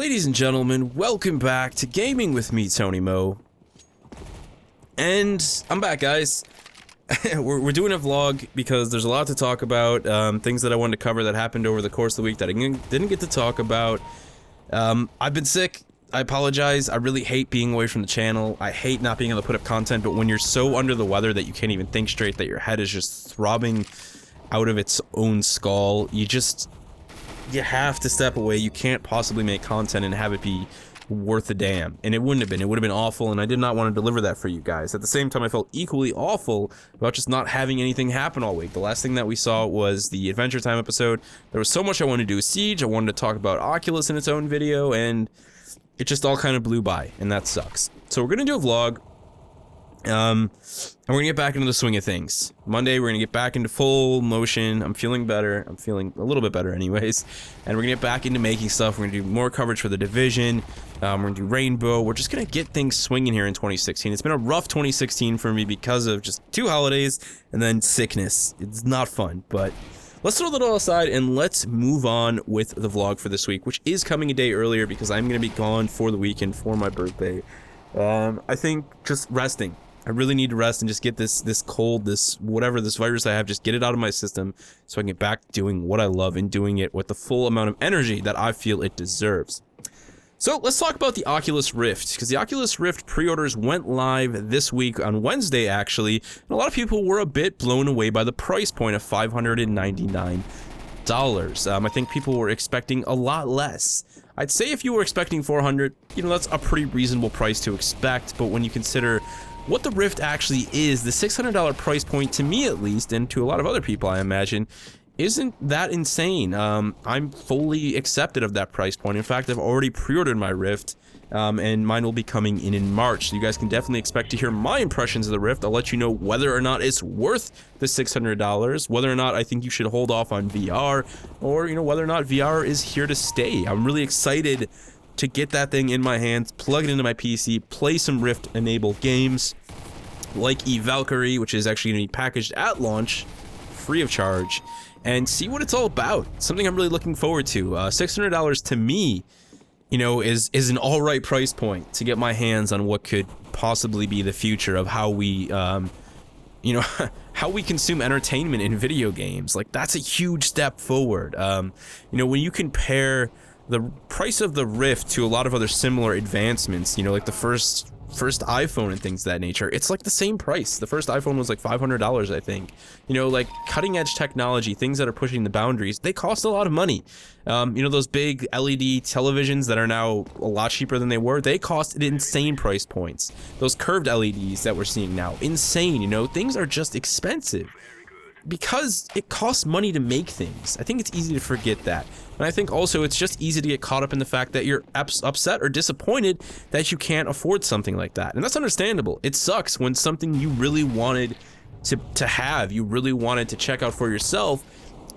Ladies and gentlemen, welcome back to Gaming with me, Tony Mo. And I'm back, guys. we're doing a vlog because there's a lot to talk about, things that I wanted to cover that happened over the course of the week that I didn't get to talk about. I've been sick. I apologize. I really hate being away from the channel. I hate not being able to put up content, but when you're so under the weather that you can't even think straight, that your head is just throbbing out of its own skull, you have to step away. You can't possibly make content and have it be worth a damn. And it wouldn't have been. It would have been awful, and I did not want to deliver that for you guys. At the same time, I felt equally awful about just not having anything happen all week. The last thing that we saw was the Adventure Time episode. There was so much I wanted to do with Siege. I wanted to talk about Oculus in its own video, and it just all kind of blew by, and that sucks. So we're going to do a vlog. And we're gonna get back into the swing of things. Monday, we're gonna get back into full motion. I'm feeling better. I'm feeling a little bit better anyways. And we're gonna get back into making stuff. We're gonna do more coverage for the Division. We're gonna do Rainbow. We're just gonna get things swinging here in 2016. It's been a rough 2016 for me because of just 2 holidays and then sickness. It's not fun, but let's throw that all aside and let's move on with the vlog for this week, which is coming a day earlier because I'm gonna be gone for the weekend for my birthday. I think just resting. I really need to rest and just get this cold, this virus I have, just get it out of my system so I can get back to doing what I love and doing it with the full amount of energy that I feel it deserves. So let's talk about the Oculus Rift, because the Oculus Rift pre-orders went live this week on Wednesday, actually, and a lot of people were a bit blown away by the price point of $599. I think people were expecting a lot less. I'd say if you were expecting $400, you know, that's a pretty reasonable price to expect, but when you consider what the Rift actually is, the $600 price point, to me at least, and to a lot of other people I imagine, isn't that insane. I'm fully accepted of that price point. In fact, I've already pre-ordered my Rift, and mine will be coming in March. So you guys can definitely expect to hear my impressions of the Rift. I'll let you know whether or not it's worth the $600, whether or not I think you should hold off on VR, or, you know, whether or not VR is here to stay. I'm really excited to get that thing in my hands, plug it into my PC, play some Rift-enabled games like Valkyrie, which is actually going to be packaged at launch, free of charge, and see what it's all about. Something I'm really looking forward to. $600 to me, you know, is an alright price point to get my hands on what could possibly be the future of how we, you know, how we consume entertainment in video games. Like, that's a huge step forward. You know, when you compare the price of the Rift to a lot of other similar advancements, you know, like the first iPhone and things of that nature, it's like the same price. The first iPhone was like $500, I think. You know, like cutting edge technology, things that are pushing the boundaries, they cost a lot of money. You know, those big LED televisions that are now a lot cheaper than they were, they cost insane price points. Those curved LEDs that we're seeing now, insane, you know, things are just expensive. Because it costs money to make things. I think it's easy to forget that. And I think also it's just easy to get caught up in the fact that you're upset or disappointed that you can't afford something like that. And that's understandable. It sucks when something you really wanted to have, you really wanted to check out for yourself,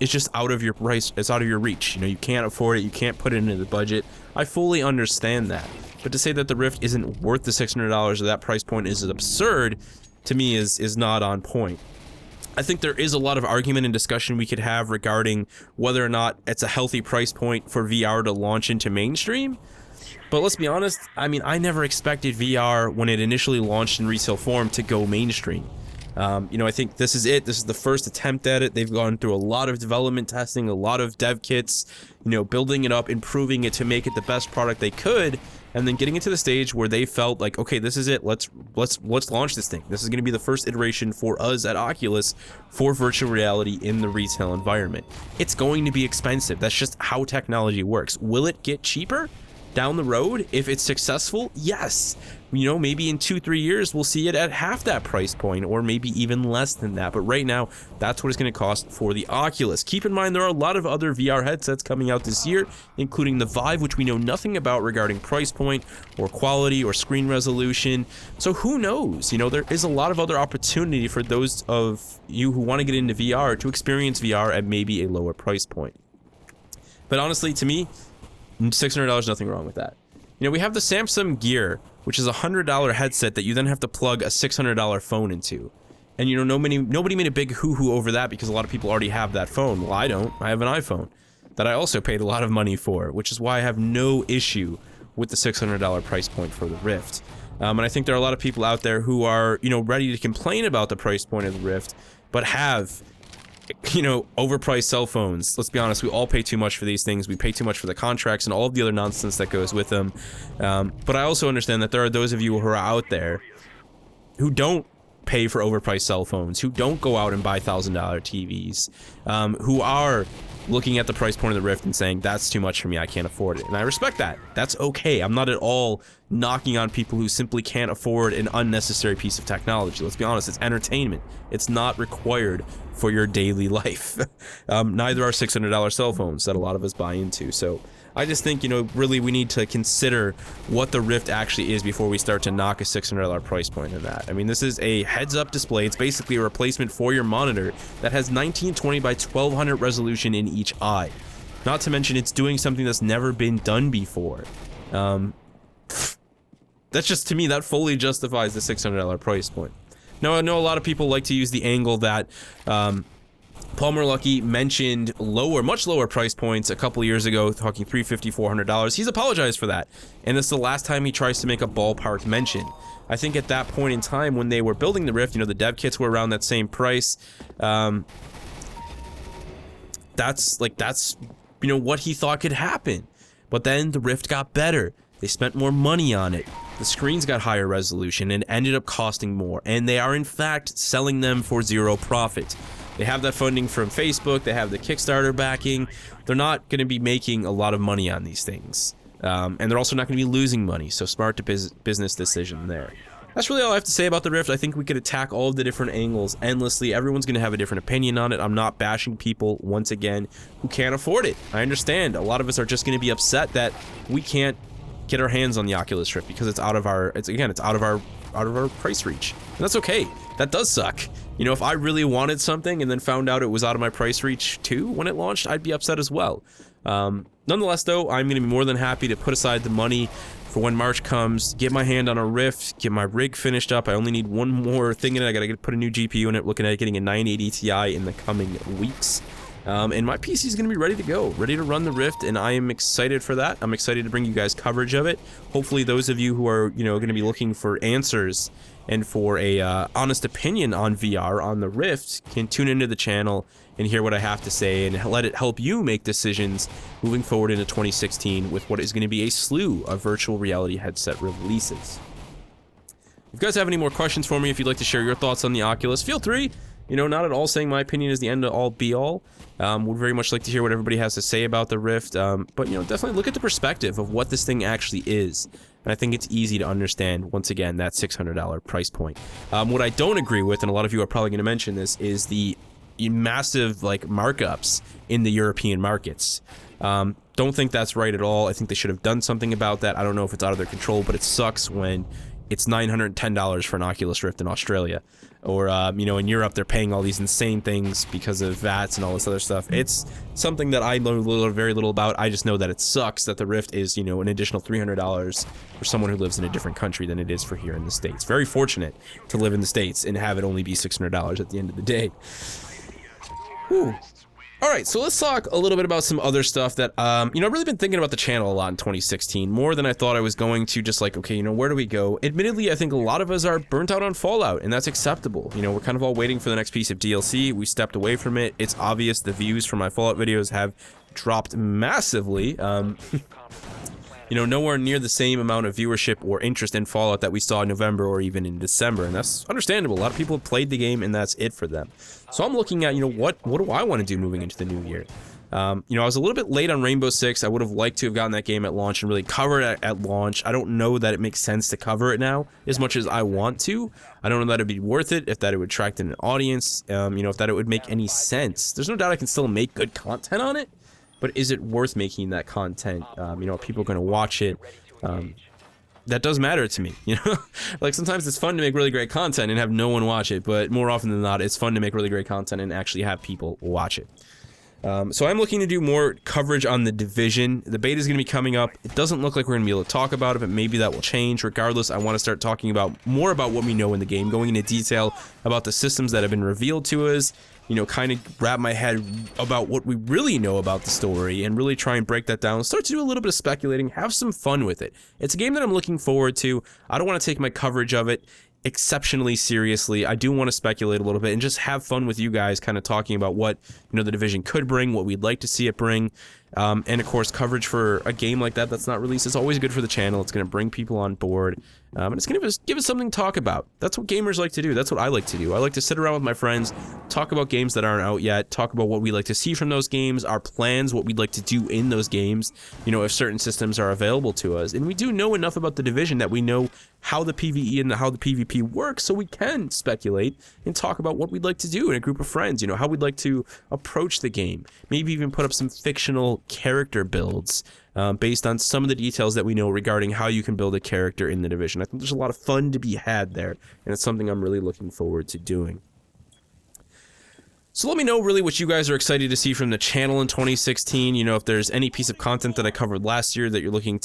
is just out of your price, it's out of your reach. You know, you can't afford it, you can't put it into the budget. I fully understand that. But to say that the Rift isn't worth the $600 or that price point is absurd, to me is not on point. I think there is a lot of argument and discussion we could have regarding whether or not it's a healthy price point for VR to launch into mainstream. But let's be honest, I mean, I never expected VR when it initially launched in retail form to go mainstream. You know, I think this is it. This is the first attempt at it. They've gone through a lot of development testing, a lot of dev kits, you know, building it up, improving it to make it the best product they could, and then getting it to the stage where they felt like, okay, this is it. Let's launch this thing. This is going to be the first iteration for us at Oculus for virtual reality in the retail environment. It's going to be expensive. That's just how technology works. Will it get cheaper down the road if it's successful? Yes. You know, maybe in 2-3 years we'll see it at half that price point, or maybe even less than that. But right now, that's what it's going to cost for the Oculus. Keep in mind, there are a lot of other VR headsets coming out this year, including the Vive, which we know nothing about regarding price point or quality or screen resolution. So who knows? You know, there is a lot of other opportunity for those of you who want to get into VR to experience VR at maybe a lower price point. But honestly, to me, $600, nothing wrong with that. You know, we have the Samsung Gear, which is a $100 headset that you then have to plug a $600 phone into. And you know, nobody made a big hoo-hoo over that because a lot of people already have that phone. Well, I don't. I have an iPhone. that I also paid a lot of money for, which is why I have no issue with the $600 price point for the Rift. And I think there are a lot of people out there who are, you know, ready to complain about the price point of the Rift, but have, you know, overpriced cell phones. Let's be honest, we all pay too much for these things. We pay too much for the contracts and all of the other nonsense that goes with them. But I also understand that there are those of you who are out there who don't pay for overpriced cell phones, who don't go out and buy $1,000 TVs, who are looking at the price point of the Rift and saying, that's too much for me, I can't afford it. And I respect that. That's okay. I'm not at all knocking on people who simply can't afford an unnecessary piece of technology. Let's be honest, it's entertainment. It's not required for your daily life. Neither are $600 cell phones that a lot of us buy into. So I just think, you know, really we need to consider what the Rift actually is before we start to knock a $600 price point in that. I mean, this is a heads-up display. It's basically a replacement for your monitor that has 1920 by 1200 resolution in each eye. Not to mention it's doing something that's never been done before. That's just, to me, that fully justifies the $600 price point. Now, I know a lot of people like to use the angle that Palmer Luckey mentioned much lower price points a couple years ago, talking $350, $400. He's apologized for that, and it's the last time he tries to make a ballpark mention. I think at that point in time when they were building the Rift, you know, the dev kits were around that same price. That's you know, what he thought could happen. But then the Rift got better. They spent more money on it. The screens got higher resolution and ended up costing more, and they are in fact selling them for zero profit. They have that funding from Facebook, they have the Kickstarter backing. They're not going to be making a lot of money on these things. And they're also not going to be losing money, so smart business decision there. That's really all I have to say about the Rift. I think we could attack all of the different angles endlessly. Everyone's going to have a different opinion on it. I'm not bashing people, once again, who can't afford it. I understand. A lot of us are just going to be upset that we can't get our hands on the Oculus Rift because it's out of our price reach. And that's okay. That does suck. You know, if I really wanted something and then found out it was out of my price reach too when it launched, I'd be upset as well. Nonetheless, though, I'm going to be more than happy to put aside the money for when March comes, get my hand on a Rift, get my rig finished up. I only need one more thing in it. I gotta put a new GPU in it, looking at getting a 980 Ti in the coming weeks. And my PC is going to be ready to go, ready to run the Rift, and I am excited for that. I'm excited to bring you guys coverage of it. Hopefully those of you who are, you know, going to be looking for answers and for a honest opinion on VR on the Rift can tune into the channel and hear what I have to say and let it help you make decisions moving forward into 2016 with what is going to be a slew of virtual reality headset releases. If you guys have any more questions for me, if you'd like to share your thoughts on the Oculus, feel free. You know, not at all saying my opinion is the end-all be-all. Would very much like to hear what everybody has to say about the Rift, but, you know, definitely look at the perspective of what this thing actually is. And I think it's easy to understand, once again, that $600 price point. What I don't agree with, and a lot of you are probably going to mention this, is the massive, like, markups in the European markets. Don't think that's right at all. I think they should have done something about that. I don't know if it's out of their control, but it sucks when it's $910 for an Oculus Rift in Australia. Or, you know, in Europe, they're paying all these insane things because of VATs and all this other stuff. It's something that I know very little about. I just know that it sucks that the Rift is, you know, an additional $300 for someone who lives in a different country than it is for here in the States. Very fortunate to live in the States and have it only be $600 at the end of the day. Whew. Alright, so let's talk a little bit about some other stuff that, you know, I've really been thinking about the channel a lot in 2016, more than I thought I was going to, just like, okay, you know, where do we go? Admittedly, I think a lot of us are burnt out on Fallout, and that's acceptable. You know, we're kind of all waiting for the next piece of DLC. We stepped away from it. It's obvious the views from my Fallout videos have dropped massively. You know, nowhere near the same amount of viewership or interest in Fallout that we saw in November or even in December, and that's understandable. A lot of people have played the game, and that's it for them. So I'm looking at, you know, what do I want to do moving into the new year? You know, I was a little bit late on Rainbow Six. I would have liked to have gotten that game at launch and really cover it at launch. I don't know that it makes sense to cover it now as much as I want to. I don't know that it'd be worth it, if that it would attract an audience, you know, if that it would make any sense. There's no doubt I can still make good content on it, but is it worth making that content? You know, are people going to watch it? That does matter to me, you know? Like, sometimes it's fun to make really great content and have no one watch it, but more often than not, it's fun to make really great content and actually have people watch it. So I'm looking to do more coverage on The Division. The beta is going to be coming up. It doesn't look like we're going to be able to talk about it, but maybe that will change. Regardless, I want to start talking about more about what we know in the game, going into detail about the systems that have been revealed to us, you know, kind of wrap my head about what we really know about the story and really try and break that down, start to do a little bit of speculating, have some fun with it. It's a game that I'm looking forward to. I don't want to take my coverage of it exceptionally seriously. I do want to speculate a little bit and just have fun with you guys, kind of talking about what, you know, the Division could bring, what we'd like to see it bring. And of course, coverage for a game like that that's not released is always good for the channel. It's going to bring people on board, and it's going to give us something to talk about. That's what gamers like to do. That's what I like to do. I like to sit around with my friends, talk about games that aren't out yet, talk about what we like to see from those games, our plans, what we'd like to do in those games, you know, if certain systems are available to us. And we do know enough about the Division that we know how the PvE and how the PvP works, so we can speculate and talk about what we'd like to do in a group of friends, you know, how we'd like to approach the game, maybe even put up some fictional character builds based on some of the details that we know regarding how you can build a character in the Division. I think there's a lot of fun to be had there, and it's something I'm really looking forward to doing. So let me know really what you guys are excited to see from the channel in 2016. You know, if there's any piece of content that I covered last year that you're looking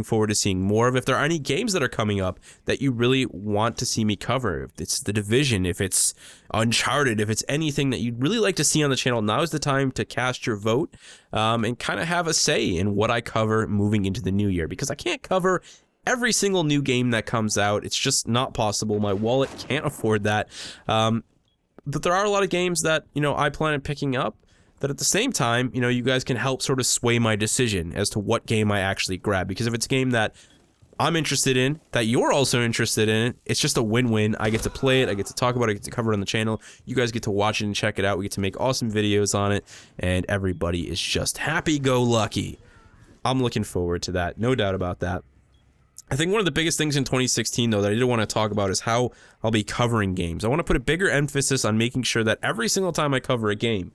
forward to seeing more of. If there are any games that are coming up that you really want to see me cover. If it's the Division, if it's Uncharted, if it's anything that you'd really like to see on the channel, now is the time to cast your vote and kind of have a say in what I cover moving into the new year. Because I can't cover every single new game that comes out. It's just not possible. My wallet can't afford that. But there are a lot of games that, you know, I plan on picking up that at the same time, you know, you guys can help sort of sway my decision as to what game I actually grab. Because if it's a game that I'm interested in, that you're also interested in, it's just a win-win. I get to play it, I get to talk about it, I get to cover it on the channel. You guys get to watch it and check it out. We get to make awesome videos on it, and everybody is just happy-go-lucky. I'm looking forward to that, no doubt about that. I think one of the biggest things in 2016, though, that I did want to talk about is how I'll be covering games. I want to put a bigger emphasis on making sure that every single time I cover a game,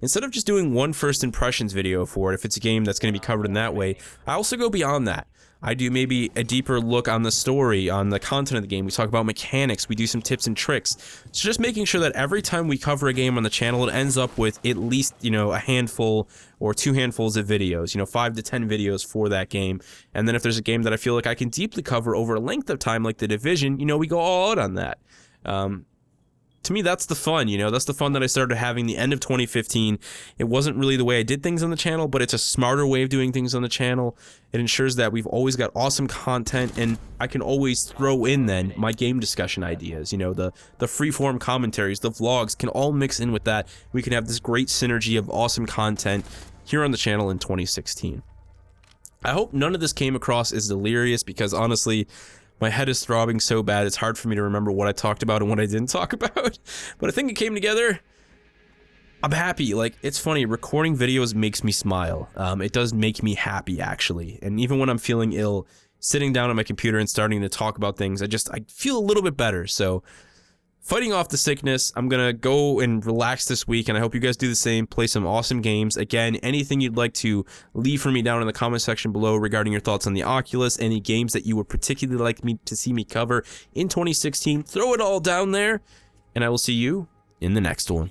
instead of just doing one first impressions video for it, if it's a game that's going to be covered in that way, I also go beyond that. I do maybe a deeper look on the story, on the content of the game. We talk about mechanics, we do some tips and tricks. So just making sure that every time we cover a game on the channel, it ends up with at least, you know, a handful or 2 handfuls of videos, you know, 5 to 10 videos for that game. And then if there's a game that I feel like I can deeply cover over a length of time, like the Division, you know, we go all out on that. To me, that's the fun, you know, that's the fun that I started having the end of 2015. It wasn't really the way I did things on the channel, but it's a smarter way of doing things on the channel. It ensures that we've always got awesome content, and I can always throw in then my game discussion ideas, you know, the freeform commentaries, the vlogs can all mix in with that. We can have this great synergy of awesome content here on the channel in 2016. I hope none of this came across as delirious, because honestly, my head is throbbing so bad, it's hard for me to remember what I talked about and what I didn't talk about. But I think it came together. I'm happy. Like, it's funny, recording videos makes me smile. It does make me happy, actually. And even when I'm feeling ill, sitting down on my computer and starting to talk about things, I feel a little bit better. So, fighting off the sickness, I'm gonna go and relax this week, and I hope you guys do the same. Play some awesome games. Again, anything you'd like to leave for me down in the comment section below regarding your thoughts on the Oculus, any games that you would particularly like me to see me cover in 2016, throw it all down there, and I will see you in the next one.